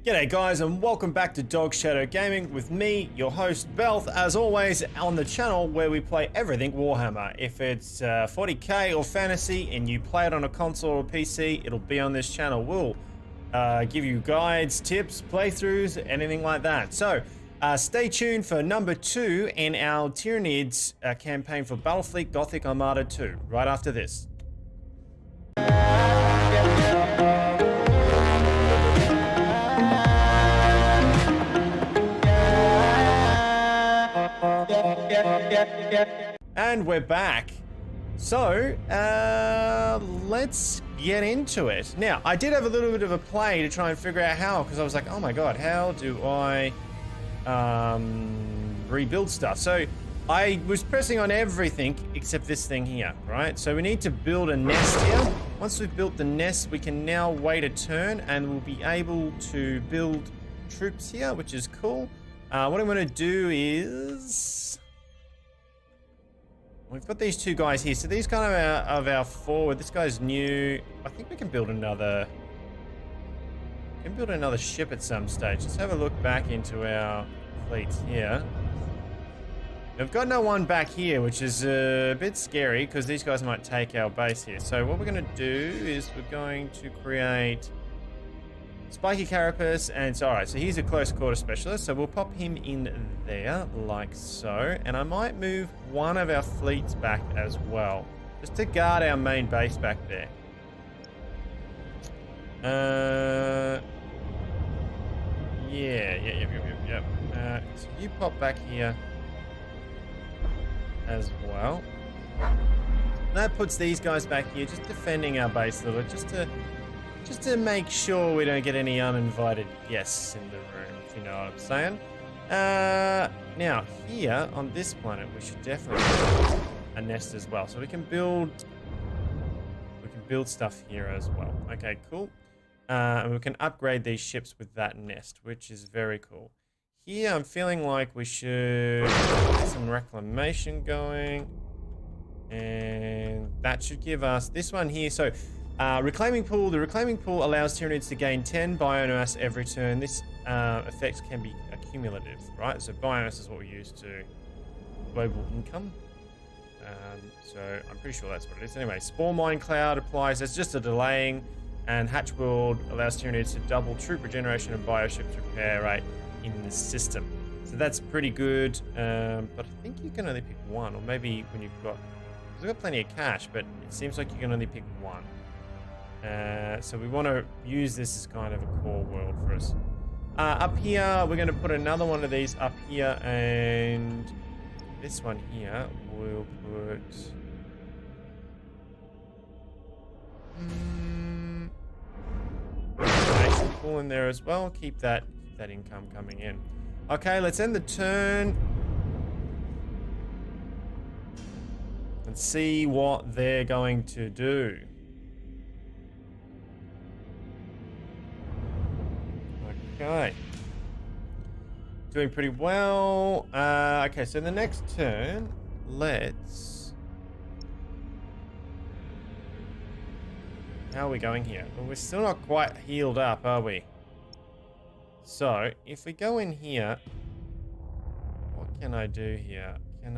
G'day guys and welcome back to Dog Shadow Gaming with me, your host Belth, as always on the channel where we play everything Warhammer. If it's 40k or fantasy and you play it on a console or PC, it'll be on this channel. We'll give you guides, tips, playthroughs, anything like that. So stay tuned for number 2 in our Tyranids campaign for Battlefleet Gothic Armada 2, right after this. And we're back. So, let's get into it. Now, I did have a little bit of a play to try and figure out how, because I was like, oh my god, how do I rebuild stuff? So, I was pressing on everything except this thing here, right? So we need to build a nest here. Once we've built the nest, we can now wait a turn and we'll be able to build troops here, which is cool. What I'm going to do is... we've got these two guys here. So these kind of our forward. This guy's new. I think we can build another... ship at some stage. Let's have a look back into our fleets here. We've got no one back here, which is a bit scary because these guys might take our base here. So what we're going to do is we're going to create Spiky Carapace, and so alright, so he's a close quarter specialist, so we'll pop him in there like so, and I might move one of our fleets back as well, just to guard our main base back there. Yeah. So you pop back here as well. That puts these guys back here, just defending our base a little, just to make sure we don't get any uninvited guests in the room, if you know what I'm saying. Now, here on this planet, we should definitely build a nest as well. So we can build stuff here as well. Okay, cool. And we can upgrade these ships with that nest, which is very cool. Here, I'm feeling like we should get some reclamation going. And that should give us this one here. So, reclaiming pool. The reclaiming pool allows Tyranids to gain 10 biomass every turn. This effect can be accumulative, right? So biomass is what we use to global income. So I'm pretty sure that's what it is. Anyway, Spore Mine Cloud applies. It's just a delaying. And Hatch World allows Tyranids to double troop regeneration and bioships repair rate in the system. So that's pretty good. But I think you can only pick one, or maybe when you've got... We've got plenty of cash, but it seems like you can only pick one. So we want to use this as kind of a core world for us. Up here, we're going to put another one of these up here, and this one here, we'll put... Nation pool in there as well. Keep that income coming in. Okay, let's end the turn. And see what they're going to do. Okay. Doing pretty well. Okay, so the next turn, let's... How are we going here? Well, we're still not quite healed up, are we? So, if we go in here... What can I do here? Can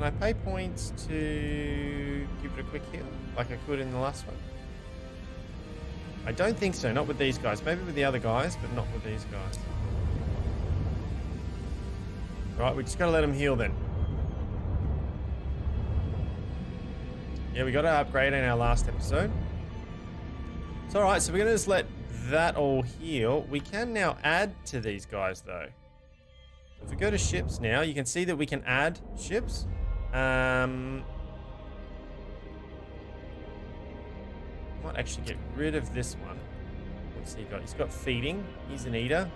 I pay points to give it a quick heal, like I could in the last one? I don't think so, not with these guys. Maybe with the other guys, but not with these guys. Right, we just gotta let them heal then. Yeah, we got to upgrade in our last episode. It's alright, so we're gonna just let that all heal. We can now add to these guys though. If we go to ships now, you can see that we can add ships. Might actually get rid of this one. What's he got? He's got feeding. He's an eater.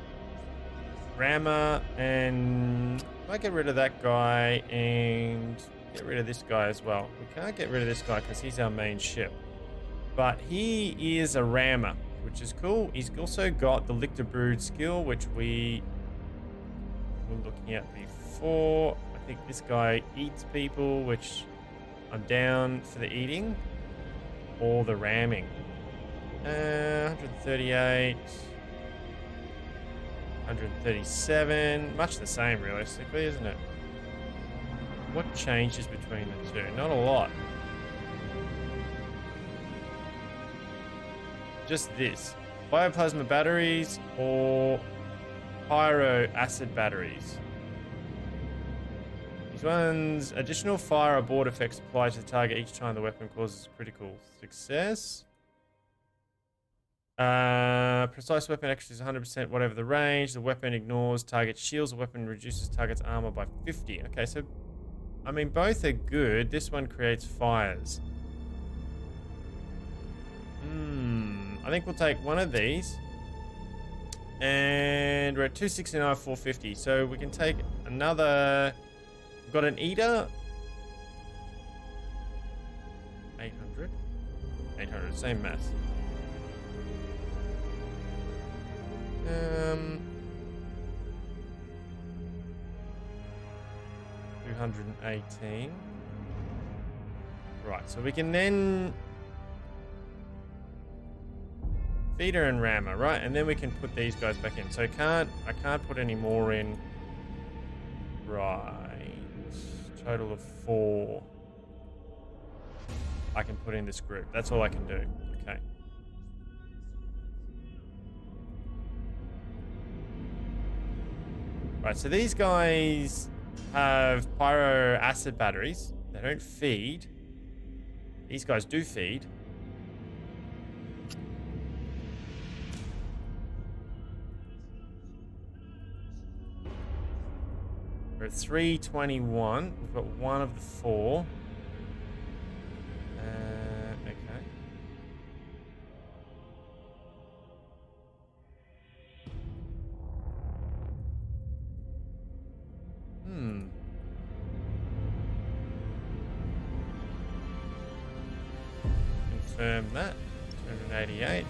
Rammer, and might get rid of that guy and get rid of this guy as well. We can't get rid of this guy because he's our main ship. But he is a rammer, which is cool. He's also got the Lictor Brood skill, which we were looking at before. I think this guy eats people, which I'm down for the eating or the ramming. 138. 137. Much the same, realistically, isn't it? What changes between the two? Not a lot. Just this. Bioplasma batteries or pyro acid batteries. These ones, additional fire or board effects applied to the target each time the weapon causes critical success. Precise weapon extras 100% whatever the range. The weapon ignores target shields. The weapon reduces target's armor by 50. Okay, so I mean both are good. This one creates fires. I think we'll take one of these. And we're at 269, 450. So we can take another. We've got an eater. 800. 800, same mass. 218. Right, so we can then feeder and rammer, right? And then we can put these guys back in. So I can't put any more in. Right. Total of 4. I can put in this group. That's all I can do. Okay. Right, so these guys have pyro acid batteries. They don't feed. These guys do feed. We're at 321. We've got one of the 4. Okay. Confirm that. 288.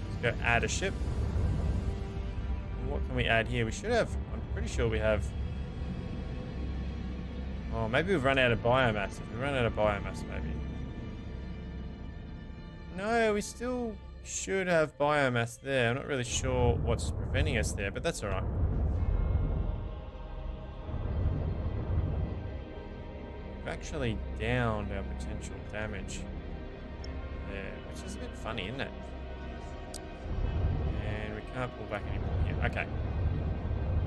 Let's go add a ship. What can we add here? We should have, I'm pretty sure we have. Oh, maybe we've run out of biomass. If we run out of biomass, maybe. No, we still should have biomass there. I'm not really sure what's preventing us there, but that's all right. We've actually downed our potential damage there, which is a bit funny, isn't it? And we can't pull back anymore here. Okay.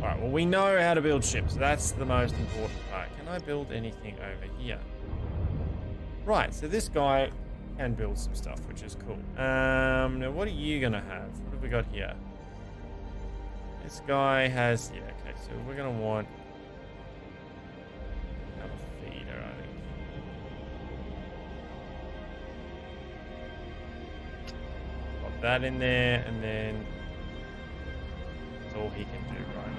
All right, well, we know how to build ships. That's the most important part. Can I build anything over here? Right, so this guy can build some stuff, which is cool. Now, what are you going to have? What have we got here? This guy has... Yeah, okay, so we're going to want another feeder, I think. Pop that in there, and then that's all he can do, right?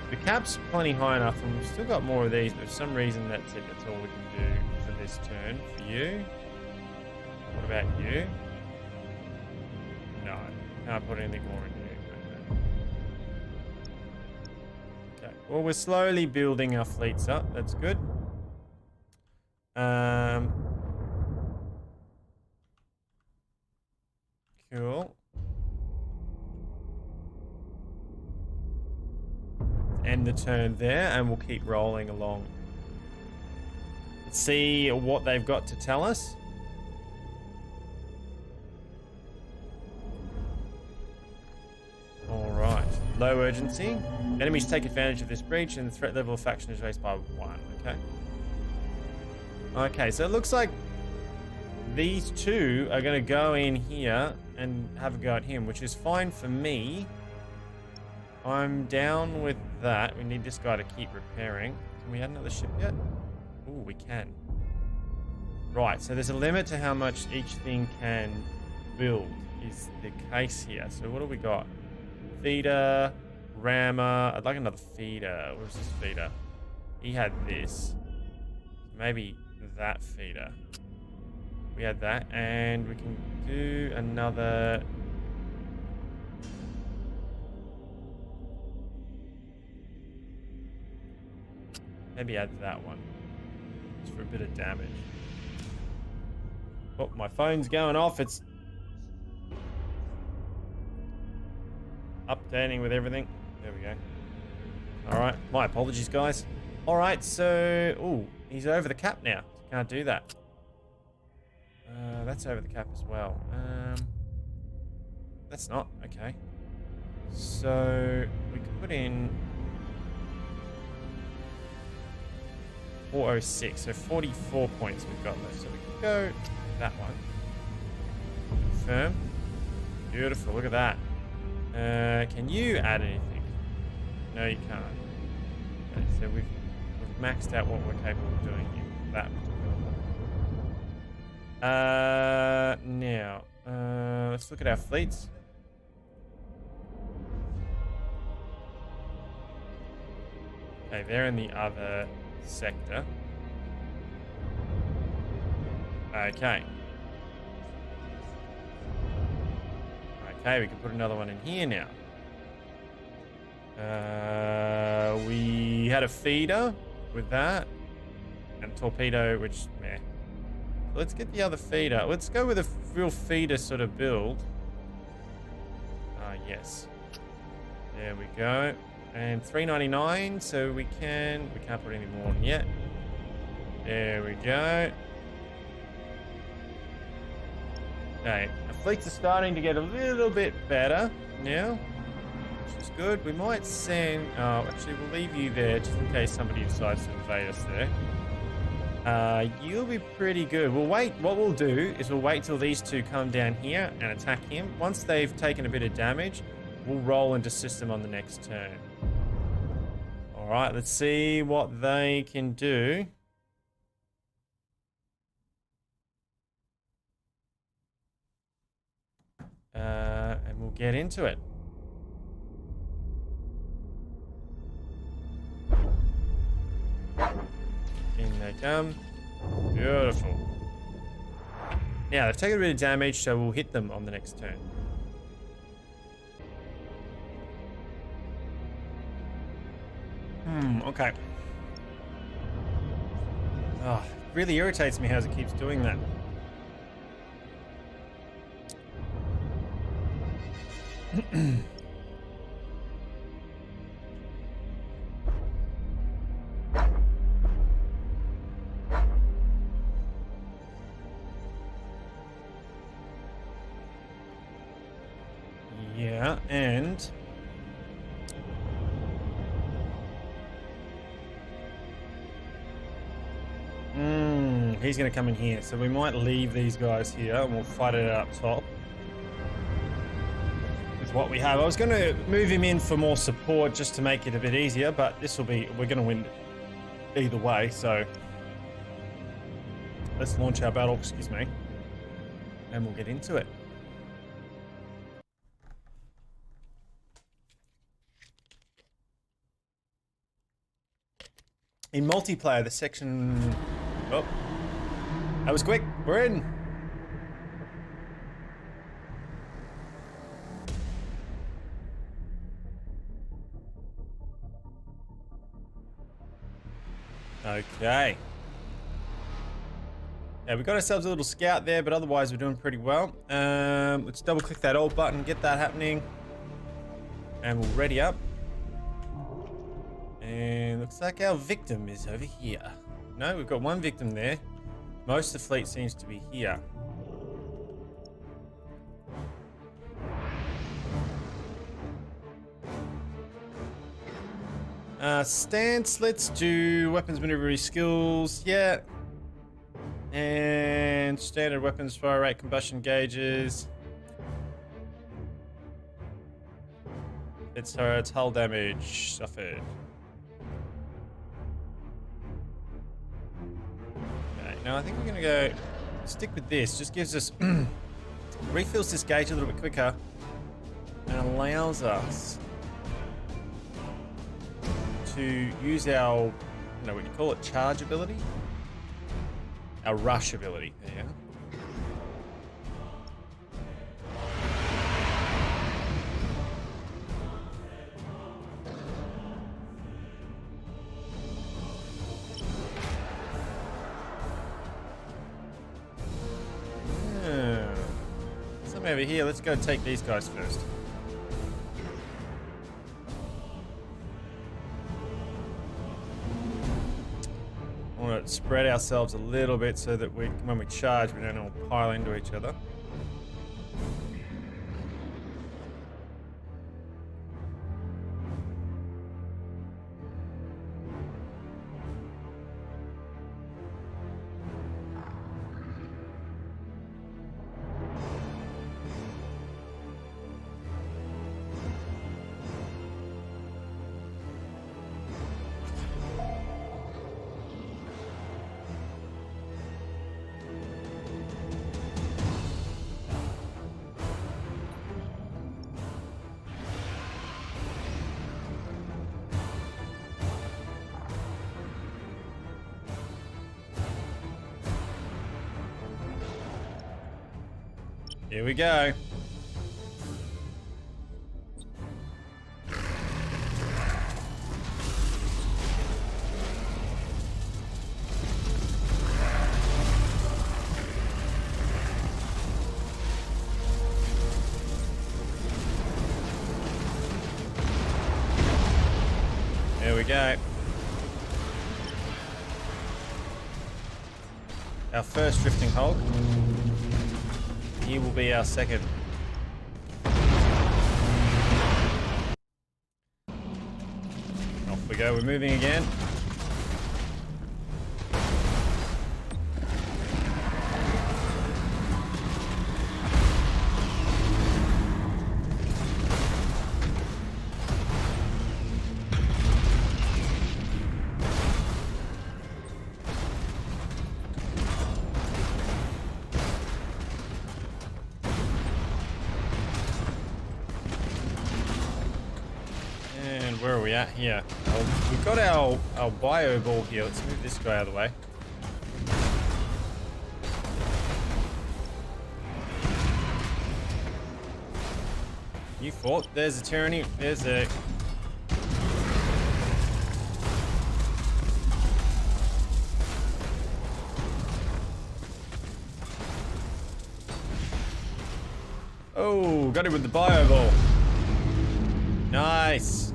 The cap's plenty high enough, and we've still got more of these, but for some reason that's it. That's all we can do for this turn. For you. What about you? No. Can't put anything more in you. Okay. Well, we're slowly building our fleets up. That's good. Cool. End the turn there, and we'll keep rolling along. Let's see what they've got to tell us. All right. Low urgency. Enemies take advantage of this breach, and the threat level of faction is raised by 1. Okay. Okay, so it looks like these two are going to go in here and have a go at him, which is fine for me. I'm down with that. We need this guy to keep repairing. Can we add another ship yet? Ooh, we can. Right, so there's a limit to how much each thing can build is the case here. So what do we got? Feeder, rammer. I'd like another feeder. Where's this feeder? He had this. Maybe that feeder. We had that, and we can do another... Maybe add that one. just for a bit of damage. Oh, my phone's going off. It's updating with everything. There we go. All right, my apologies, guys. All right, so, oh, he's over the cap now. Can't do that. That's over the cap as well. That's not, okay. So, we can put in 406, so 44 points we've got left. So we can go that one. Confirm. Beautiful, look at that. Can you add anything? No, you can't. Okay, so we've maxed out what we're capable of doing here. That now, let's look at our fleets. Okay, they're in the other sector. Okay. Okay, we can put another one in here now. We had a feeder with that. And torpedo, which, meh. So let's get the other feeder. Let's go with a real feeder sort of build. Yes. There we go. And 399, so we can't put any more in yet. There we go. Okay, our fleets are starting to get a little bit better now, which is good. We might send, oh, actually we'll leave you there just in case somebody decides to invade us there. You'll be pretty good. We'll wait, what we'll do is we'll wait till these two come down here and attack him. Once they've taken a bit of damage, we'll roll into system on the next turn. Alright, let's see what they can do. And we'll get into it. In they come. Beautiful. Now, they've taken a bit of damage, so we'll hit them on the next turn. Okay. Oh, it really irritates me how it keeps doing that. Yeah, and he's going to come in here, so we might leave these guys here and we'll fight it up top with what we have. I was going to move him in for more support just to make it a bit easier, but this will be, we're going to win either way, so let's launch our battle, excuse me, and we'll get into it. In multiplayer, the section... Oh, that was quick. We're in. Okay. Yeah, we got ourselves a little scout there, but otherwise we're doing pretty well. Let's double click that alt button, get that happening. And we'll ready up. And looks like our victim is over here. No, we've got one victim there. Most of the fleet seems to be here. Stance, let's do weapons maneuver skills, yeah. And standard weapons fire rate combustion gauges. It's hull damage suffered. Now I think we're gonna go stick with this. Just gives us refills this gauge a little bit quicker and allows us to use our, you know what you call it, charge ability, our rush ability. There you go. over here. Let's go take these guys first. I want to spread ourselves a little bit so that when we charge, we don't all pile into each other. Here we go. There we go. Our first drifting hulk. He will be our second. Off we go, we're moving again. Where are we at here? We've got our bio ball here. Let's move this guy out of the way. You fought. There's a Tyranid. There's a... Oh, got him with the bio ball. Nice.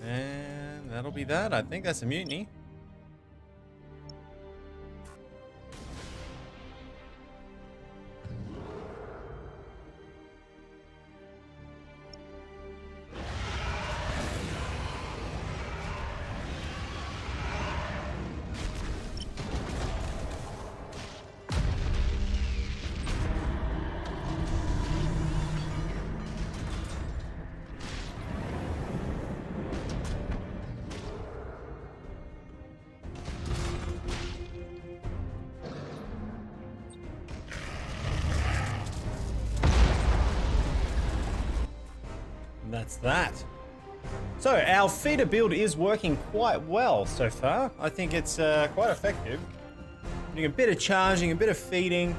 And that'll be that. I think that's a mutiny. That's that. So our feeder build is working quite well so far. I think it's quite effective. Doing a bit of charging, a bit of feeding.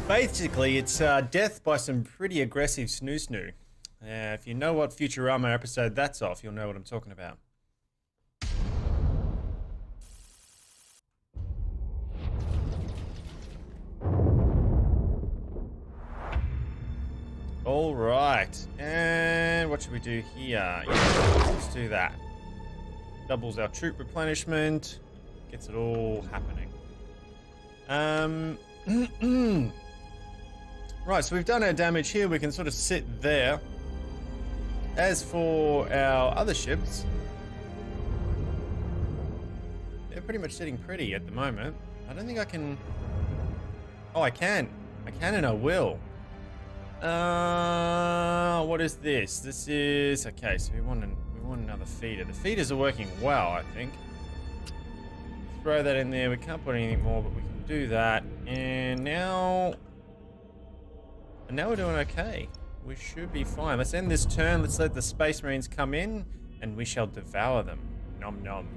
Basically, it's death by some pretty aggressive snoo-snoo. If you know what Futurama episode that's off, you'll know what I'm talking about. All right, and what should we do here? Yeah, let's do that. Doubles our troop replenishment, gets it all happening. Right, so we've done our damage here. We can sort of sit there. As for our other ships, they're pretty much sitting pretty at the moment. I don't think I can... Oh, I can. I can and I will. What is this? This is... Okay, so we want another feeder. The feeders are working well, I think. Throw that in there. We can't put anything more, but we can do that. And now we're doing okay. We should be fine. Let's end this turn. Let's let the Space Marines come in, and we shall devour them. Nom nom.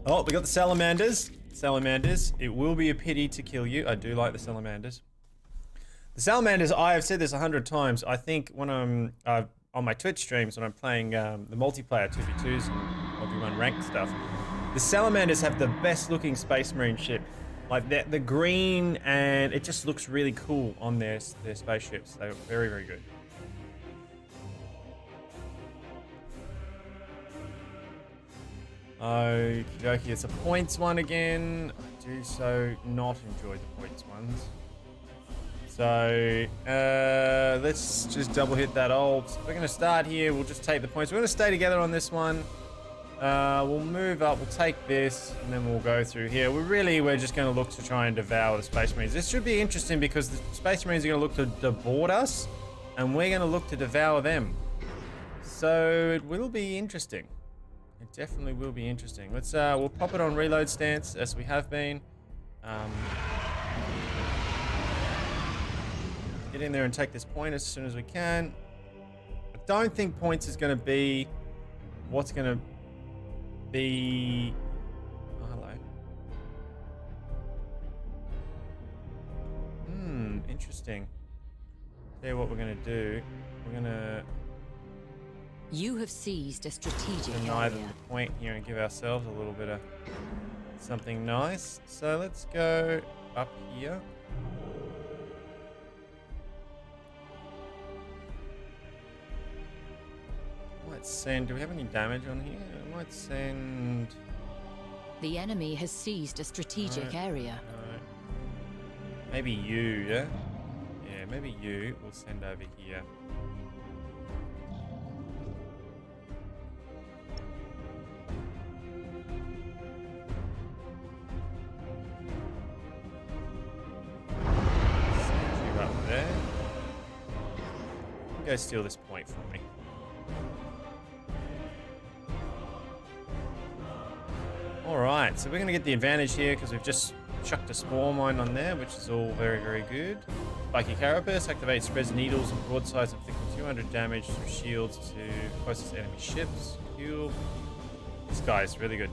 Oh, we got the salamanders. Salamanders. It will be a pity to kill you. I do like the salamanders. The salamanders, I have said this 100 times. I think when I'm on my Twitch streams, when I'm playing the multiplayer 2v2s and 1v1 ranked stuff, the salamanders have the best looking Space Marine ship. Like the green, and it just looks really cool on their spaceships. They're very, very good. Okie dokie, it's a points one again. I do so not enjoy the points ones. So, let's just double hit that ult. We're going to start here. We'll just take the points. We're going to stay together on this one. We'll move up. We'll take this, and then we'll go through here. We're just going to look to try and devour the Space Marines. This should be interesting because the Space Marines are going to look to board us, and we're going to look to devour them. So, it will be interesting. It definitely will be interesting. Let's, we'll pop it on reload stance, as we have been. Get in there and take this point as soon as we can. I don't think points is going to be what's going to be... Oh, hello. Interesting. Tell you what we're going to do. We're going to... You have seized a strategic deny area. them the point here and give ourselves a little bit of something nice. So let's go up here. Might send. Do we have any damage on here? I might send. The enemy has seized a strategic area. No. Maybe you, yeah? Yeah, maybe you. We'll send over here. Send you up there. Go steal this point from me. Alright, so we're going to get the advantage here because we've just chucked a spore mine on there, which is all very, very good. Spiky Carapace activates, spreads needles and broadsides, inflicting 200 damage through shields to closest enemy ships. Heal. This guy is really good.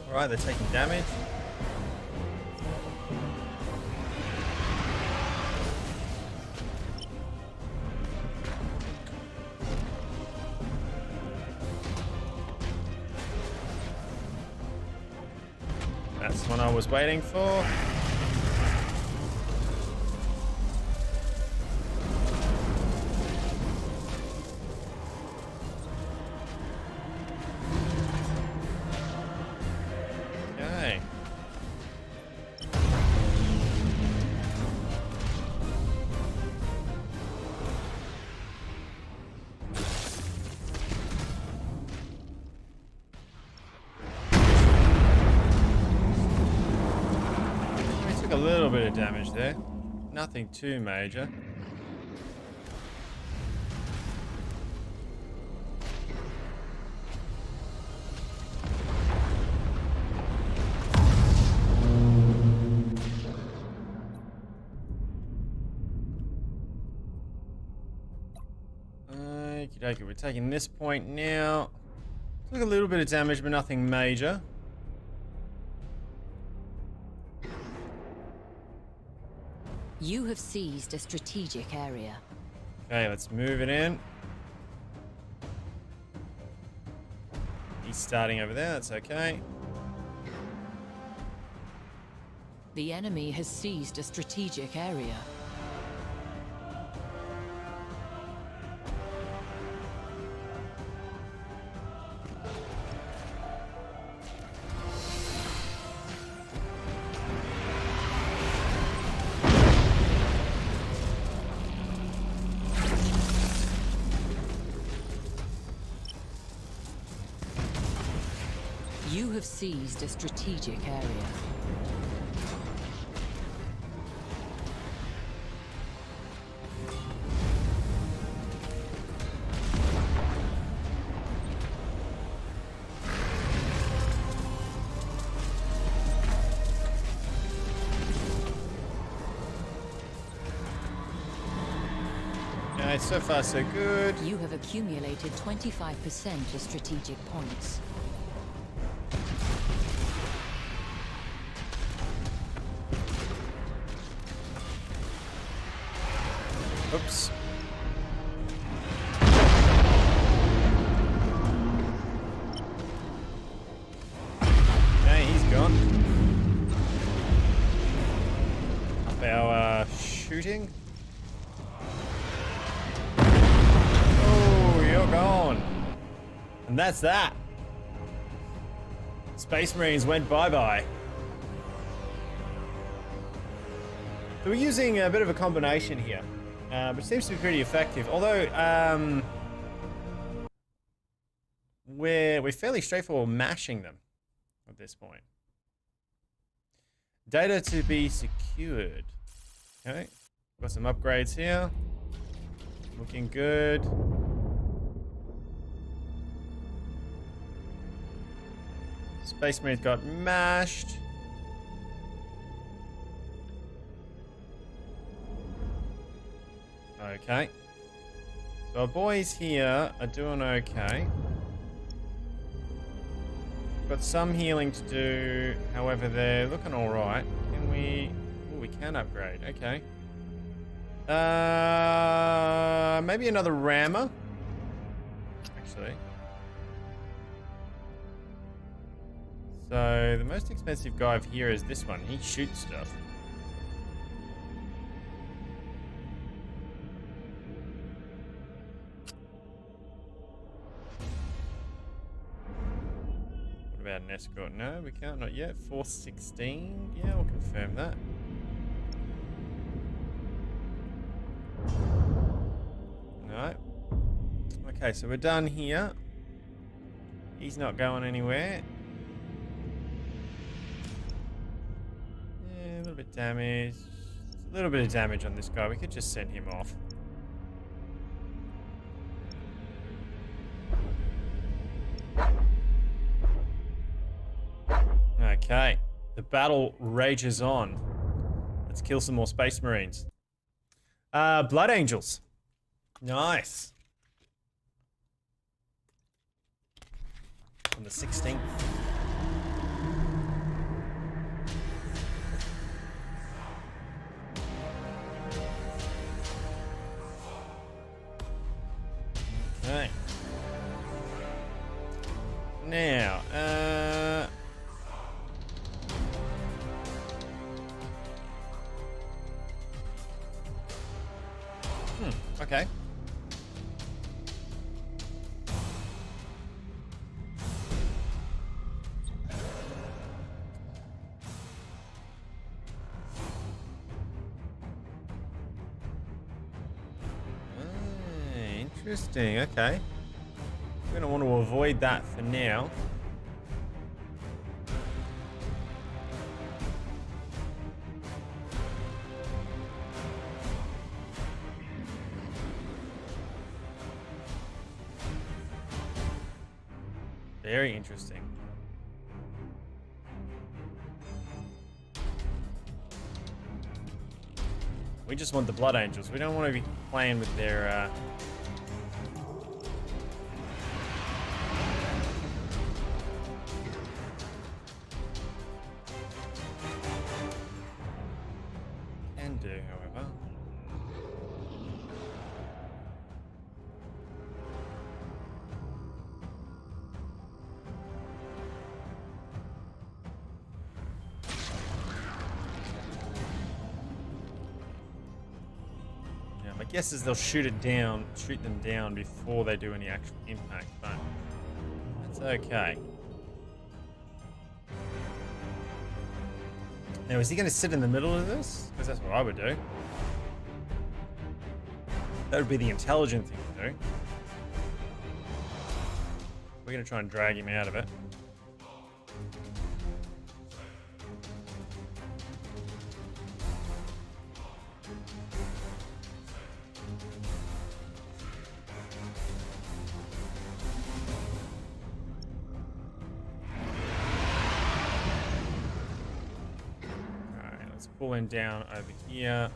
Alright, they're taking damage. That's what I was waiting for. Okay. A little bit of damage there. Nothing too major. Okie dokie, we're taking this point now. Took a little bit of damage, but nothing major. You have seized a strategic area. Okay, let's move it in. He's starting over there, that's okay. The enemy has seized a strategic area. You have seized a strategic area. Okay, so far so good. You have accumulated 25% of strategic points. Oops. Okay, he's gone. Up our shooting. Oh, you're gone. And that's that. Space Marines went bye-bye. So we're using a bit of a combination here. Which seems to be pretty effective. Although, we're fairly straightforward mashing them at this point. Data to be secured. Okay, got some upgrades here. Looking good. Space Marines got mashed. Okay. So our boys here are doing okay. Got some healing to do, however they're looking alright. Can we... Oh, we can upgrade, okay. Maybe another rammer? Actually. So, the most expensive guy here is this one. He shoots stuff. About an escort? No, we can't, not yet. 416? Yeah, we'll confirm that. No. Okay, so we're done here. He's not going anywhere. Yeah, a little bit damage. A little bit of damage on this guy. We could just send him off. Okay, the battle rages on. Let's kill some more Space Marines. Blood Angels. Nice. On the 16th. Okay. Now, okay. Interesting, okay. We're going to want to avoid that for now. Very interesting. We just want the Blood Angels. We don't want to be playing with their... Can do, however. My guess is they'll shoot them down before they do any actual impact, but that's okay. Now, is he going to sit in the middle of this? Because that's what I would do. That would be the intelligent thing to do. We're going to try and drag him out of it. Pull him down over here.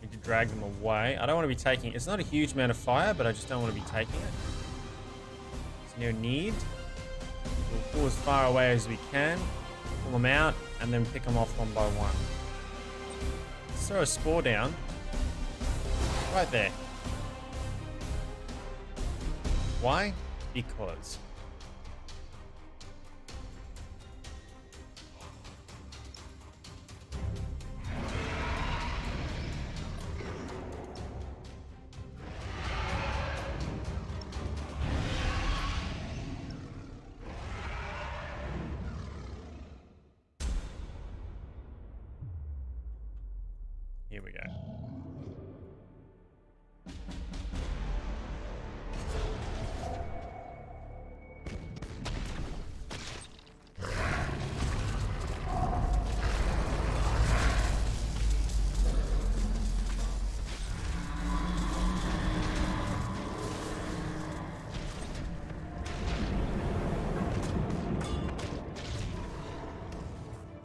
Need to drag them away. I don't want to be taking... It's not a huge amount of fire, but I just don't want to be taking it. There's no need. We'll pull as far away as we can. Pull them out, and then pick them off one by one. Let's throw a spore down. Right there. Why? Because. Here we go.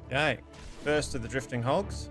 Okay, first of the drifting hogs.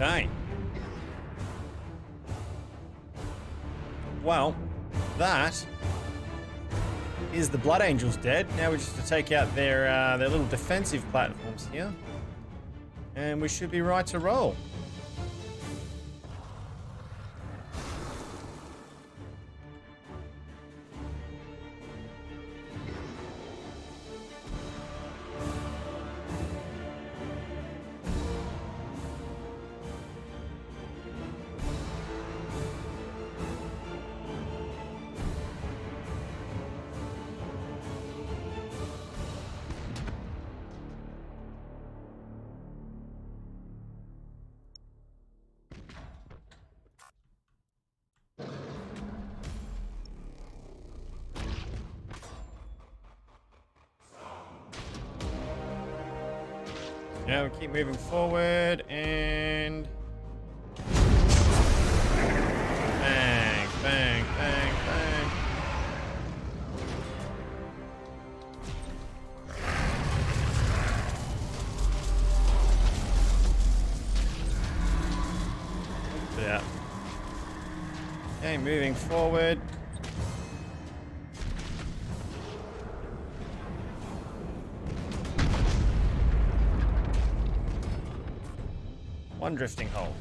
Okay. Well, that is the Blood Angels dead. Now we just have to take out their little defensive platforms here. And we should be right to roll. Now we keep moving forward and bang, bang, bang, bang. Yeah. Okay, moving forward. One drifting hole.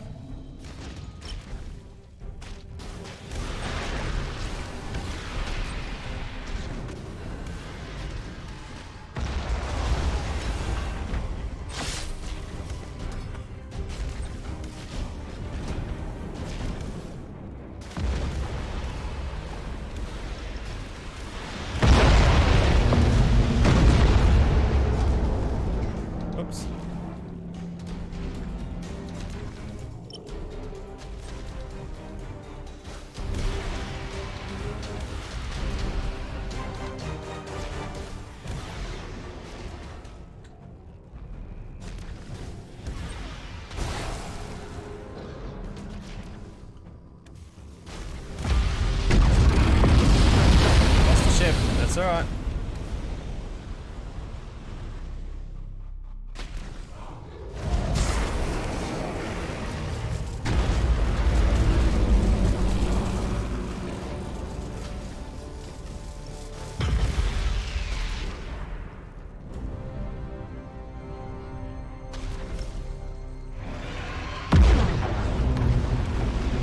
Oops.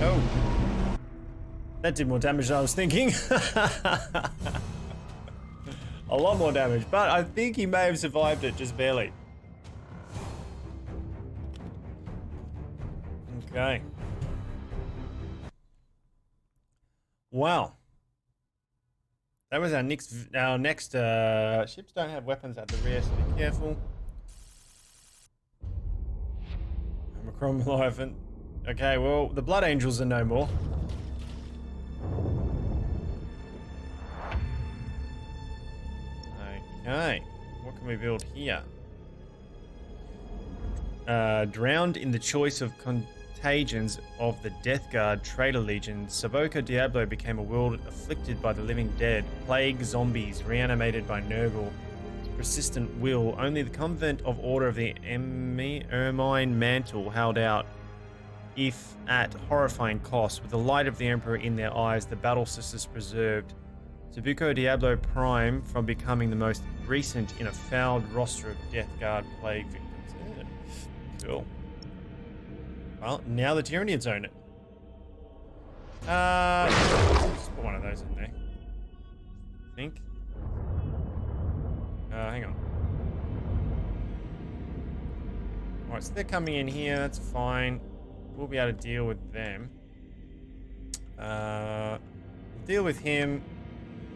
Oh. That did more damage than I was thinking. A lot more damage, but I think he may have survived it just barely. Okay. Wow. That was our next ships don't have weapons at the rear, so be careful. Omicron Leviathan. Okay, well, the Blood Angels are no more. Okay, what can we build here? Drowned in the choice of contagions of the Death Guard Traitor Legion, Saboka Diablo became a world afflicted by the living dead, plague zombies, reanimated by Nurgle. Persistent will, only the Convent of Order of the Ermine Mantle held out, if at horrifying cost. With the light of the Emperor in their eyes, the Battle Sisters preserved Sabuko Diablo Prime from becoming the most recent in a fouled roster of Death Guard plague victims. Yeah. Cool. Well, now the Tyranids own it. Just put one of those in there. I think. Hang on. Alright, so they're coming in here, that's fine. We'll be able to deal with them. We'll deal with him.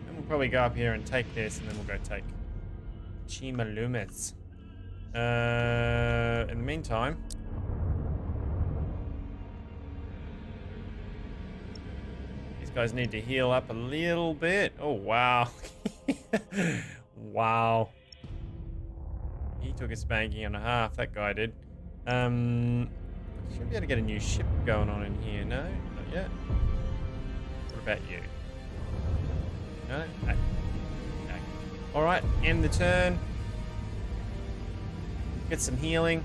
And we'll probably go up here and take this, and then we'll go take Chimalumis. In the meantime, these guys need to heal up a little bit. Oh, wow. Wow. He took a spanking and a half, that guy did. Should be able to get a new ship going on in here. No, not yet. What about you? No? Okay. Okay. Alright, end the turn. Get some healing.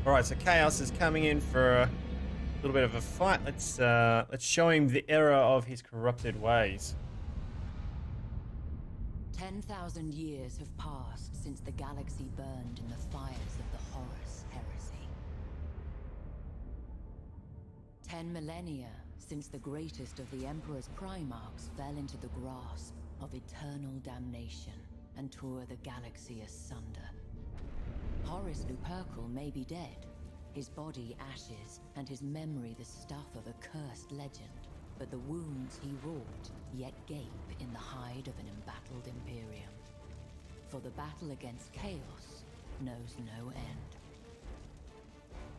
Alright, so Chaos is coming in for a little bit of a fight. Let's show him the error of his corrupted ways. 10,000 years have passed since the galaxy burned in the fires of the Horus heresy. 10 millennia since the greatest of the Emperor's Primarchs fell into the grasp of eternal damnation and tore the galaxy asunder. Horus Lupercal may be dead, his body ashes, and his memory the stuff of a cursed legend. But the wounds he wrought yet gape in the hide of an embattled Imperium. For the battle against chaos knows no end.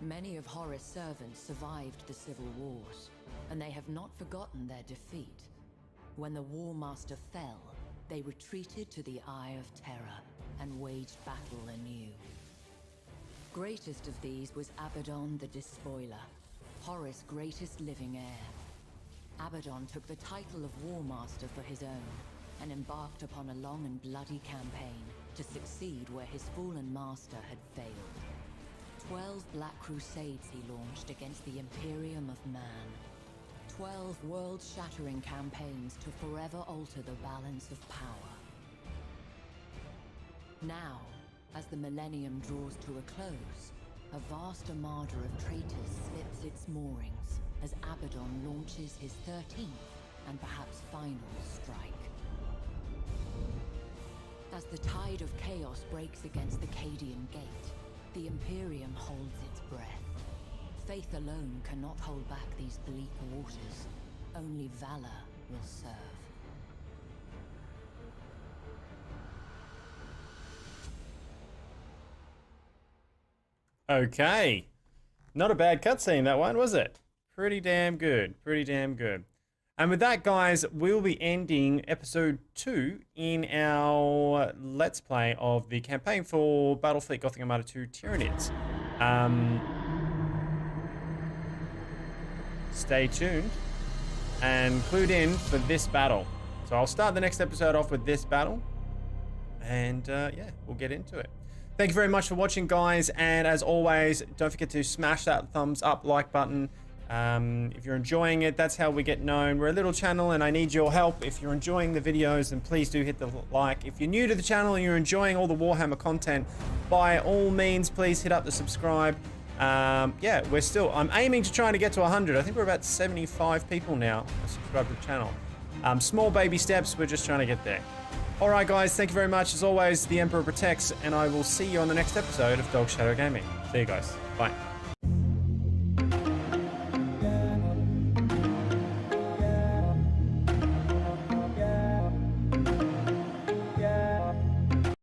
Many of Horus' servants survived the civil wars, and they have not forgotten their defeat. When the War Master fell, they retreated to the Eye of Terra and waged battle anew. Greatest of these was Abaddon the Despoiler, Horus' greatest living heir. Abaddon took the title of War Master for his own, and embarked upon a long and bloody campaign to succeed where his fallen master had failed. 12 Black Crusades he launched against the Imperium of Man. 12 world-shattering campaigns to forever alter the balance of power. Now, as the millennium draws to a close, a vast armada of traitors slips its moorings as Abaddon launches his 13th and perhaps final strike. As the tide of chaos breaks against the Cadian Gate, the Imperium holds its breath. Faith alone cannot hold back these bleak waters. Only valor will serve. Okay. Not a bad cutscene, that one, was it? Pretty damn good. Pretty damn good. And with that, guys, we'll be ending episode 2 in our Let's Play of the campaign for Battlefleet Gothic Armada 2 Tyranids. Stay tuned and clued in for this battle. So I'll start the next episode off with this battle. And yeah, we'll get into it. Thank you very much for watching, guys. And as always, don't forget to smash that thumbs up like button. If you're enjoying it, that's how we get known. We're a little channel and I need your help. If you're enjoying the videos, then please do hit the like. If you're new to the channel and you're enjoying all the Warhammer content, by all means, please hit up the subscribe. Yeah, I'm aiming to try to get to 100. I think we're about 75 people now subscribed to the channel. Small baby steps, we're just trying to get there. All right, guys, thank you very much. As always, the Emperor protects, and I will see you on the next episode of Dog Shadow Gaming. See you guys. Bye.